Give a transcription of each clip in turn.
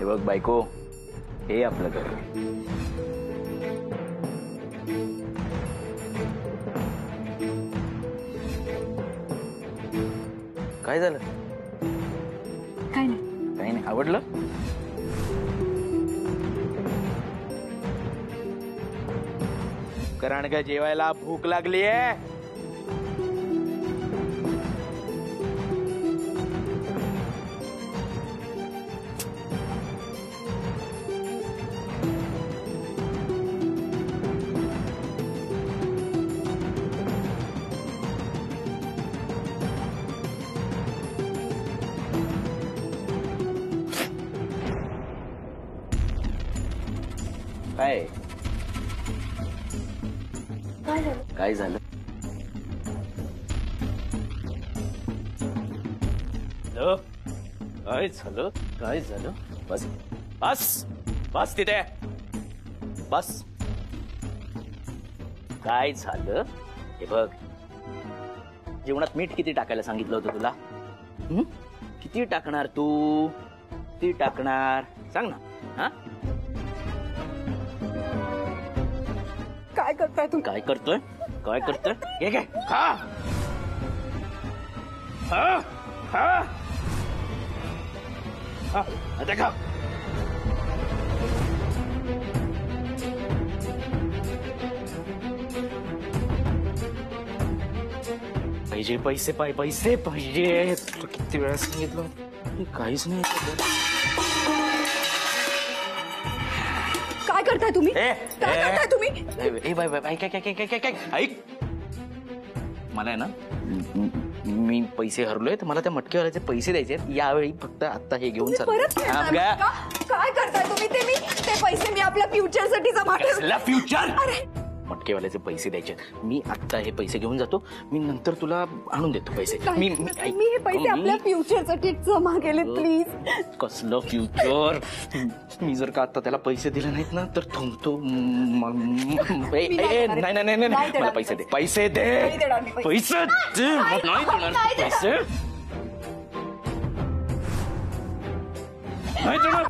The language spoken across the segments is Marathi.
बघ बायको, हे आपलं घर. काय झालं? काय नाही. काही नाही. आवडलं? कारण का जेवायला भूक लागलीये. काय काय झालं? काय झालं? काय झालं? बस बस बस तिथे बस. काय झालं हे बघ. जेवणात मीठ किती टाकायला सांगितलं होतं तुला? किती टाकणार तू? किती टाकणार सांग ना. हा, काय करताय तुम्ही? काय करतोय? काय करतोय? हे काय खा. हा हा हा, आता खा. पाहिजे पैसे, पैसे पाहिजे. किती वेळा सांगितलं, काहीच नाही. काय करताय तुम्ही? काय करताय तुम्ही? Bye bye. ऐक, मला आहे ना, मी पैसे हरलोय तर मला त्या मटकेवाल्याचे पैसे द्यायचे. यावेळी फक्त आता हे घेऊन चल. काय करताय तुम्ही? ते पैसे मी आपल्या फ्युचरसाठी जमा केले. फ्युचर? अरे मटकेवाल्याचे पैसे द्यायचे. मी आता हे पैसे घेऊन जातो. मी नंतर तुला आणून देतो पैसे. मी हे पैसे आपल्या फ्युचरसाठी जमा केले. प्लीज. कसलं फ्युचर? मी जर का आता त्याला पैसे दिले नाहीत ना तर थांबतो. नाही, मला पैसे दे. पैसे दे. पैसे दे. नाही देणार पैसे. नाही देणार.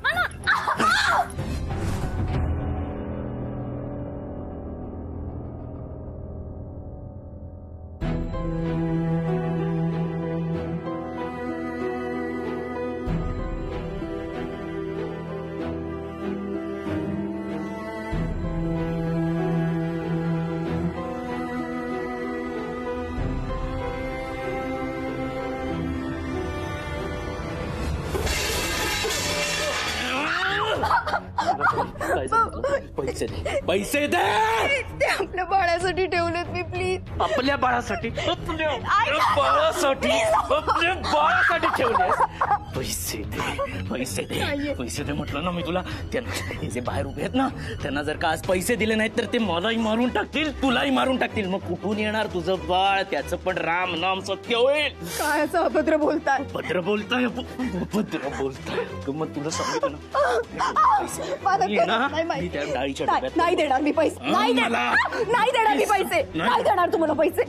पैसे दे. पैसे दे. ते आपल्या बाळासाठी ठेवलेत मी. प्लीज. आपल्या बाळासाठी? आपल्या बाळासाठी ठेवले. पैसे दे. पैसे दे. पैसे दे म्हटलं ना मी तुला. त्यांना जे बाहेर उभे आहेत ना, त्यांना जर का आज पैसे दिले नाहीत तर ते मलाही मारून टाकतील, तुलाही मारून टाकतील. मग कुठून येणार तुझं बाळ? त्याचं पण राम नाम सत्य होईल. काय असं अभद्र बोलताय? भद्र बोलताय. भद्र बोलताय. मग तुला सांगितलं ना, मी त्या डाळीच्या डब्यात नाही देणार मी पैसे. नाही देणार मी पैसे. नाही देणार तुम्हाला पैसे.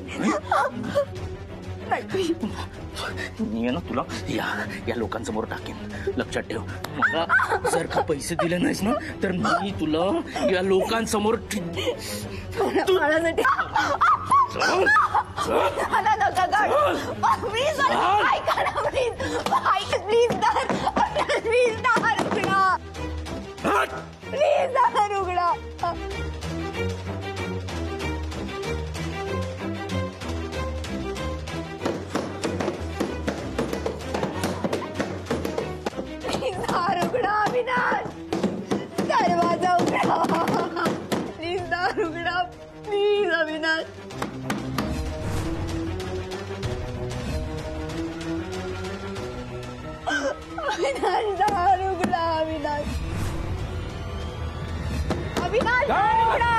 मी आहे ना तुला या लोकांसमोर टाकेन. लक्षात ठेव. मला जर का पैसे दिले नाहीस ना तर मी तुला या लोकांसमोर बाळासाठी. प्लीज दादा रुगडा. रुगडा. अविनाश दरवाजा उघडा. प्लीज दार उघडा. प्लीज अविनाश. अविनाश दार उघडा. अविनाश. अविनाश दार उघडा.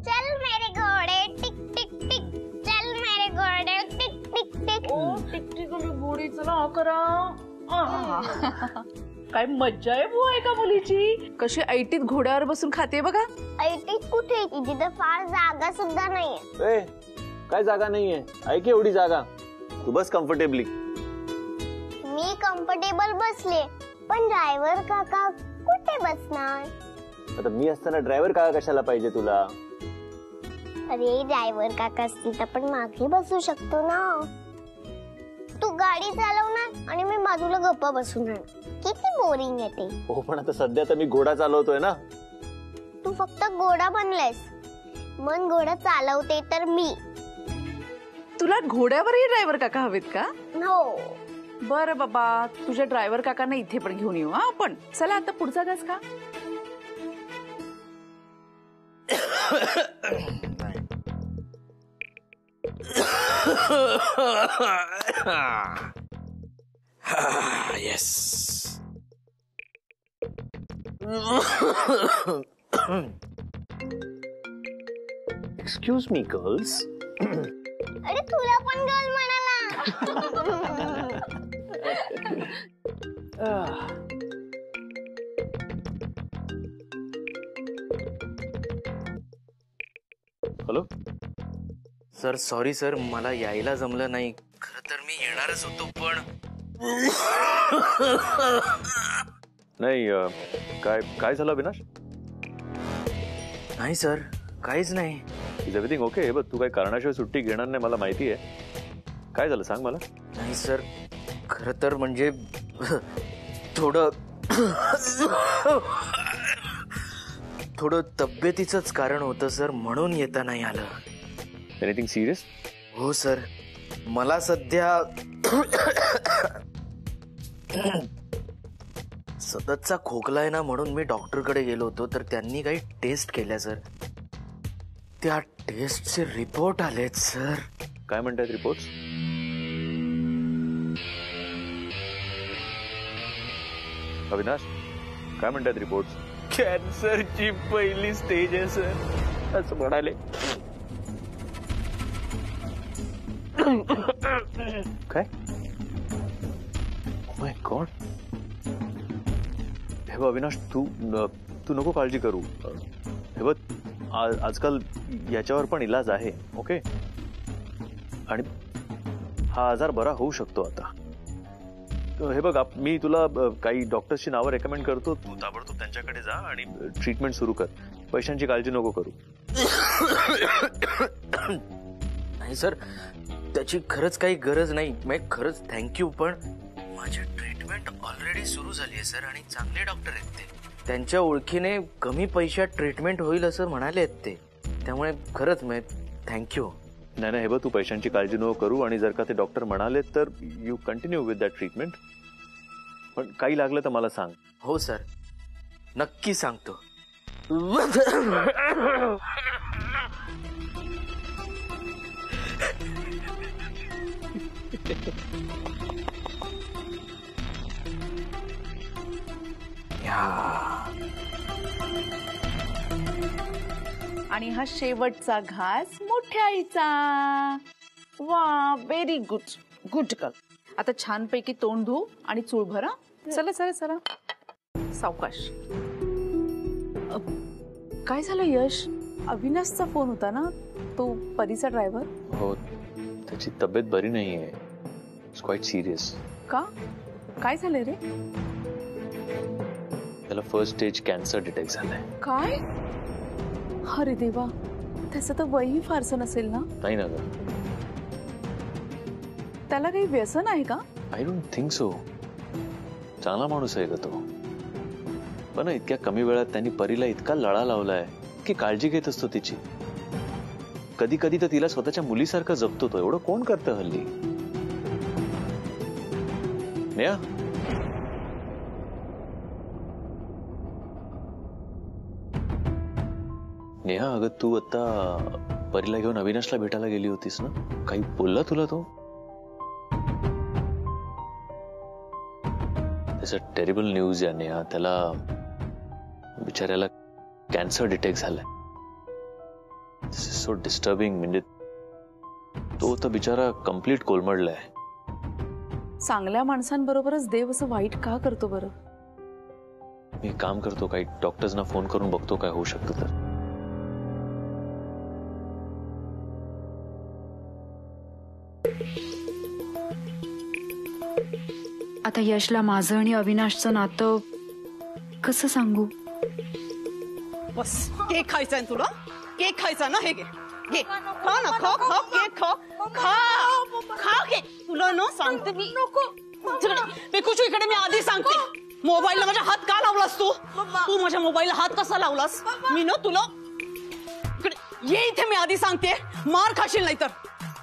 चल मेरे घोड़े टिक टिक बाई चला करा. काय मज्जा आहे बुवा एका मुलीची. कशी ऐटीत घोड्यावर बसून खाते बघा. ऐटीत कुठे तिथे फार जागा सुद्धा नाहीये. काय जागा नाहीये? आहे की एवढी जागा? तू बस कम्फर्टेबली. मी कम्फर्टेबल बसले पण ड्रायव्हर काका कुठे बसणार? आता मी असताना ड्रायव्हर काका कशाला पाहिजे तुला? अरे ड्रायव्हर काका असतील तर पण मागे बसू शकतो ना. तू गाडी चालवणार आणि मी बाजूला गप्प बसून राहणार. किती बोरिंग आहे ते. हो पण आता सध्या तर मी घोडा चालवतोय ना. तू फक्त घोडा बनलायस, मन घोडा चालवते तर मी. तुला घोड्यावरही ड्रायव्हर काका हवेत का? हो. बरं बाबा, तुझ्या ड्रायव्हर काकांना इथे पण घेऊन येऊ. हा पण चला आता पुढचा घास का. येस. Excuse me girls. अरे तुला पण गर्ल म्हणाला. हॅलो सर सॉरी सर, मला यायला जमलं नाही. खरं तर मी येणारच होतो पण नाही. काय काय झालं अविनाश? नाही सर, काहीच नाही. Is everything okay? बघ तू काही कारणाशिवाय सुट्टी घेणार नाही मला माहिती आहे. काय झालं सांग मला. नाही सर, खरं तर म्हणजे थोडं तब्येतीचंच कारण होतं सर, म्हणून येता नाही आलं. Anything serious? हो सर, मला सध्या सततचा खोकला आहे ना, म्हणून मी डॉक्टरकडे गेलो होतो. तर त्यांनी काही टेस्ट केल्या सर. त्या टेस्टचे रिपोर्ट आलेत सर. काय म्हणतायत रिपोर्ट? अविनाश काय म्हणतायत रिपोर्ट? कॅन्सरची पहिली स्टेज आहे सर, असं म्हणाले. काय? माय गॉड. हे बघ अविनाश, तू नको काळजी करू. हे बघ आजकाल याच्यावर पण इलाज आहे. ओके, आणि हा आजार बरा होऊ शकतो आता. हे बघ मी तुला काही डॉक्टर्सची नावं रेकमेंड करतो. तू ताबडतोब त्यांच्याकडे जा आणि ट्रीटमेंट सुरू कर. पैशांची काळजी नको करू. नाही सर, त्याची खरंच काही गरज नाही. मी खरंच थँक्यू, पण माझी ट्रीटमेंट ऑलरेडी सुरू झाली आहे सर, आणि चांगले डॉक्टर आहेत ते. त्यांच्या ओळखीने कमी पैशात ट्रीटमेंट होईल असं म्हणाले आहेत ते. त्यामुळे खरंच मी थँक्यू. नाही हे बघ, तू पैशांची काळजी नको करू, आणि जर का ते डॉक्टर म्हणाले तर you continue with that treatment. पण काही लागलं तर मला सांग. हो सर, नक्की सांगतो. आणि हा शेवटचा घास मोठ्या आईचा. वा, व्हेरी गुड गुड गर्ल. आता छानपैकी तोंड धू आणि चूळ भरा. चला चला चला, सावकाश. काय झालं यश? अविनाशचा फोन होता ना, तो परीचा ड्रायव्हर. हो, त्याची तब्येत बरी नाहीये. It's quite serious. का? काय झालंय रे? त्याला फर्स्ट स्टेज कॅन्सर डिटेक्ट झालाय. काय? अरे देवा, त्याचं तर वयही फारसं नसेल ना? नाही ना ग. त्याला काही व्यसन आहे का? I don't think so. चांगला माणूस आहे का तो. पण इतक्या कमी वेळात त्यांनी परीला इतका लळा लावलाय की काळजी घेत असतो तिची. कधी कधी तर तिला स्वतःच्या मुलीसारखं जपतो तो. एवढं कोण करतं हल्ली? नेहा, नेहा अगं तू आता परीला घेऊन अविनाशला भेटायला गेली होतीस ना? काही बोलला तुला तो? त्याचं टेरिबल न्यूज आहे नेहा. त्याला बिचाऱ्याला कॅन्सर डिटेक्ट झालाय. दिस इज सो डिस्टर्बिंग. म्हणजे तो तर बिचारा कम्प्लीट कोलमडलाय. चांगल्या माणसांबरोबरच देव असं वाईट का करतो बरं? मी काम करतो, काही डॉक्टर्सना फोन करून बघतो काय होऊ शकतं तर. आता यशला माझं आणि अविनाशचं नातं कसं सांगू? बस केक खायचा तुला? केक खायचा ना? हे घे घे, खा ना, खा खा केक खा, खा खा केक. तुला ना सांगते मी, नको पिकूचू इकडे. मी आधी सांगते, मोबाईलला माझ्या हात का लावलास तू? तू माझ्या मोबाईलला हात कसा लावलास? मी ना तुला इकडे ये इथे. मी आधी सांगते, मार खाशील नाही तर.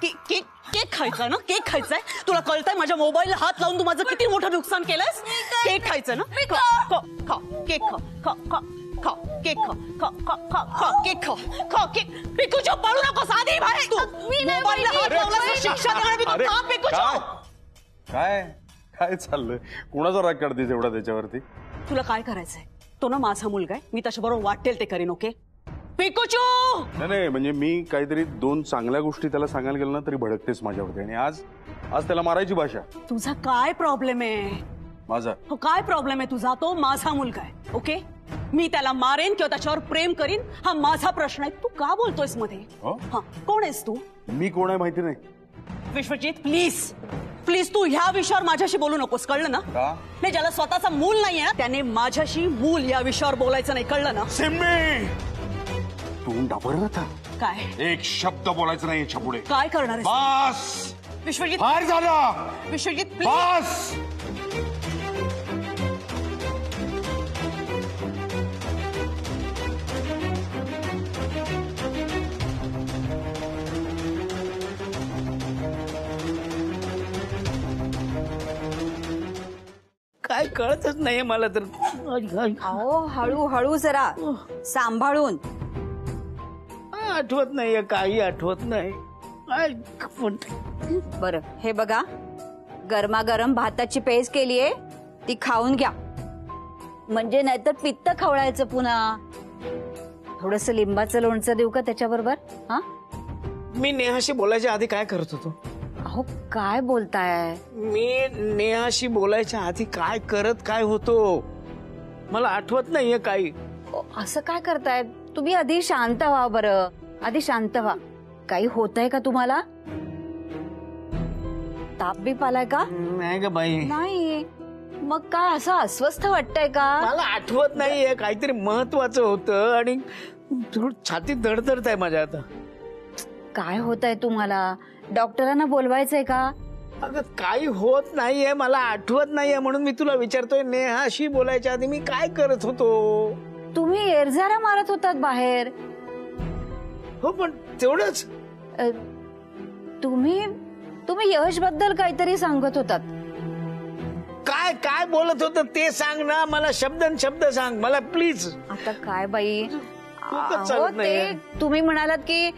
केक केक खायचा ना? केक खायचाय तुला? कळतंय माझ्या मोबाईलला हात लावून तू माझं किती मोठं नुकसान केलंयस? केक खायचं ना? खा खा केक खा, खा खा खा केक खा, खा खा खा खा केक खा, खा केक. पिकूचो पळू नकोस, आधी बाहेर. तू मोबाईलला हात लावलास, शिक्षा देणार मी. तू खा पिकूचो. काय काय चाललंय? कुणाचा राग काढतेस एवढा त्याच्यावरती? तुला काय करायचंय? तो ना माझा मुलगा आहे, मी त्याच्याबरोबर वाटेल ते करीन. ओके पिकूचू? नाही म्हणजे मी काहीतरी 2 चांगल्या गोष्टी त्याला सांगायला गेलो ना तरी भडकतेस माझ्यावरती. आणि आज त्याला मारायची भाषा. तुझा काय प्रॉब्लेम आहे? माझा हो काय प्रॉब्लेम आहे तुझा? तो माझा मुलगा आहे. ओके मी त्याला मारेन किंवा त्याच्यावर प्रेम करीन, हा माझा प्रश्न आहे. तू का बोलतोयस मध्ये? हा कोण आहेस तू? मी कोण आहे माहिती नाही. विश्वजित प्लीज प्लीज तू ह्या विषयावर माझ्याशी बोलू नकोस, कळलं ना? नाही, ज्याला स्वतःचा मूल नाहीये ना त्याने माझ्याशी मूल या विषयावर बोलायचं नाही, कळलं ना? सिम्मी तू डाबर ना. काय एक शब्द बोलायचं नाही याच्या पुढे. काय करणार आहेस? बस विश्वजित, फार झालं. विश्वजित प्लीज. बस काय कळतच नाहीये मला तर. अहो हळूहळू जरा सांभाळून. आठवत नाहीये, काही आठवत नाही. बरं हे बघा, गरमागरम भाताची पेज केलीये, ती खाऊन घ्या. म्हणजे नाहीतर पित्त खवळायचं पुन्हा. थोडस लिंबाचं लोणचं देऊ का त्याच्याबरोबर? हा मी नेहाशी बोलायच्या आधी काय करत होतो? अहो काय बोलताय? मी नेहाशी बोलायच्या आधी काय करत काय होतो मला आठवत नाहीये काही. असं काय करताय तुम्ही? आधी शांत व्हा बरं, आधी शांत व्हा. काही होतंय का तुम्हाला? ताप बीप आलाय का? नाही का बाई? नाही. मग काय असं अस्वस्थ वाटतंय का? मला आठवत नाहीये, काहीतरी महत्वाचं होतं आणि थोडं छातीत धडधडत आहे माझ्या आता. काय होतंय तुम्हाला? डॉक्टरांना बोलवायचंय का? अगं काही होत नाहीये, मला आठवत नाहीये म्हणून मी तुला विचारतोय. नेहाशी बोलायच्या आधी मी काय करत होतो? तुम्ही एरझारा मारत होतात बाहेर. हो पण तेवढंच. तुम्ही यश बद्दल काहीतरी सांगत होतात. काय काय बोलत होत ते सांग ना मला. शब्द सांग मला प्लीज. आता काय बाई, डोकंच अहो, चालत नाहीये. ते तुम्ही म्हणालात की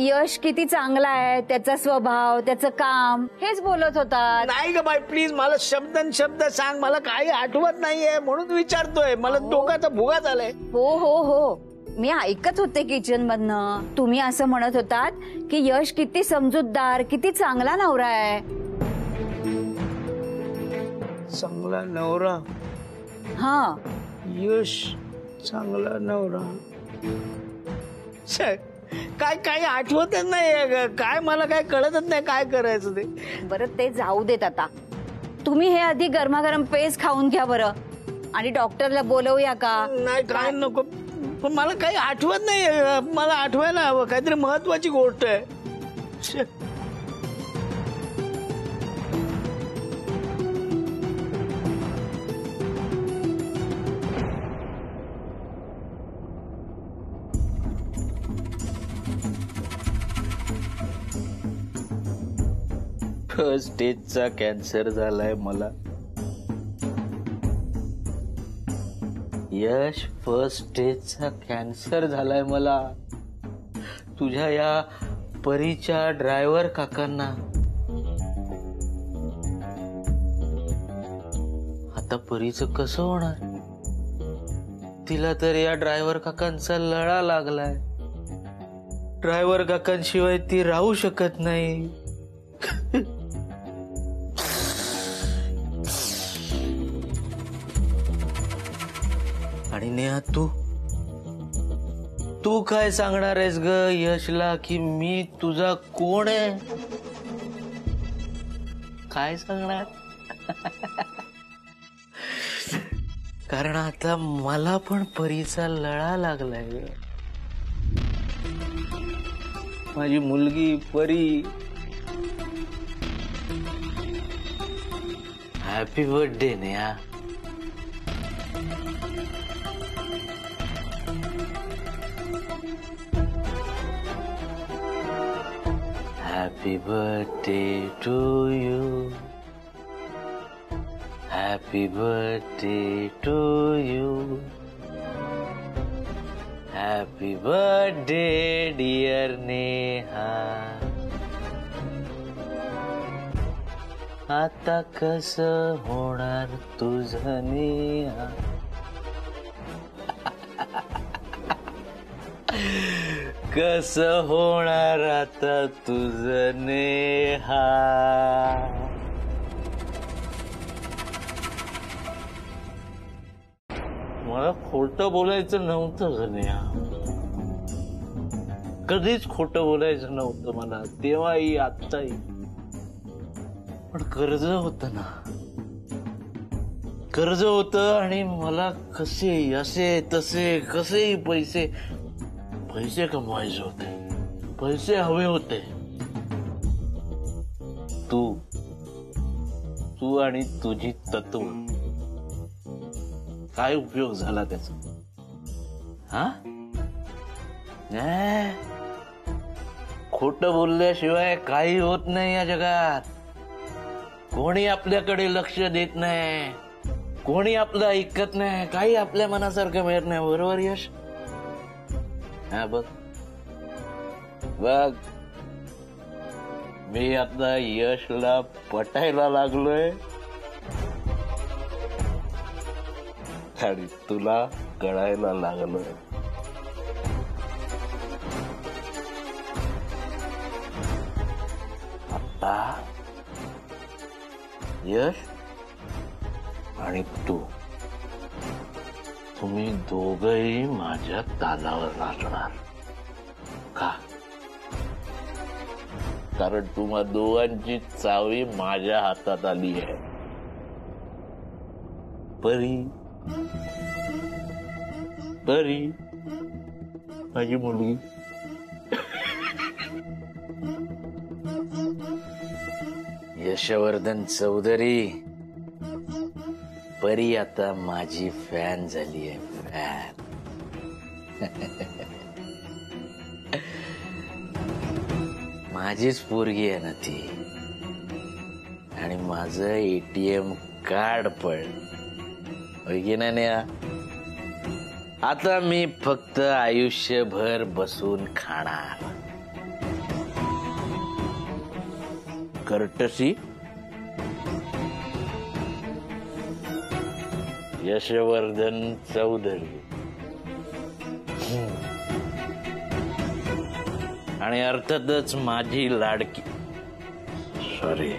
यश किती चांगला आहे, त्याचा स्वभाव, त्याचं काम, हेच बोलत होतात. नाही ग बाई प्लीज, मला शब्द सांग. मला काही आठवत नाहीये म्हणून विचारतोय. मला डोक्याचा भुगा झालाय. हो हो हो, मी ऐकत होते किचन मधनं. तुम्ही असं म्हणत होतात की यश किती समजूतदार, किती चांगला नवरा आहे. चांगला नवरा? हा यश चांगला नवरा? काय काही आठवतच नाही काय. मला काय कळतच नाही काय करायचं ते. बरं ते जाऊ देत. आता तुम्ही हे आधी गरमागरम पेज खाऊन घ्या बरं. आणि डॉक्टरला बोलवूया का? नाही काय नको, पण मला काही आठवत नाही. मला आठवायला हवं, काहीतरी महत्वाची गोष्ट आहे. फर्स्ट स्टेजचा कॅन्सर झालाय मला. यश, फर्स्ट स्टेजचा कॅन्सर झालाय मला. तुझ्या या परीच्या ड्रायव्हर काकांना. आता परीचं कसं होणार? तिला तर या ड्रायव्हर काकांचा लळा लागलाय. ड्रायव्हर काकांशिवाय ती राहू शकत नाही. नेहा तू काय सांगणार आहेस ग यशला की मी तुझा कोण आहे? काय सांगणार? कारण आता मला पण परीचा लळा लागलाय ग. माझी मुलगी परी. Happy birthday Neha. Happy birthday to you. Happy birthday to you. Happy birthday dear Neha. आता कसं होणार तुझं नेहा? कसं होणार आता तुझं नेहा? मला खोटं बोलायचं नव्हतं ग नेहा. कधीच खोटं बोलायचं नव्हतं मला, तेव्हाही आत्ताही. पण कर्ज होतं ना, कर्ज होतं आणि मला कसे असे तसे कसेही पैसे कमवायचे होते, पैसे हवे होते. तू आणि तुझी तत्व, काय उपयोग झाला त्याचा? हा, खोटं बोलल्याशिवाय काही होत नाही या जगात. कोणी आपल्याकडे लक्ष देत नाही, कोणी आपलं ऐकत नाही, काही आपल्या मनासारखं मिळत नाही. बरोबर यश? हा, बघ मी आता यशला पटायला लागलोय आणि तुला कळायला लागलोय. आता यश आणि तुम्ही दोघही माझ्या तालावर नाचणार का? कारण तुम्हा दोघांची चावी माझ्या हातात आली आहे. परी माझी मुलगी. यशवर्धन चौधरी, परी आता माझी फॅन झाली आहे. फॅन. माझीच पोरगी आहे ना ती. आणि माझं ATM कार्ड पण. होय ना नेहा? आता मी फक्त आयुष्यभर बसून खाणार. कर्टसी यशवर्धन चौधरी. आणि अर्थातच माझी लाडकी, सॉरी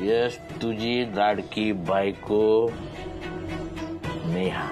यश, तुझी लाडकी बायको नेहा.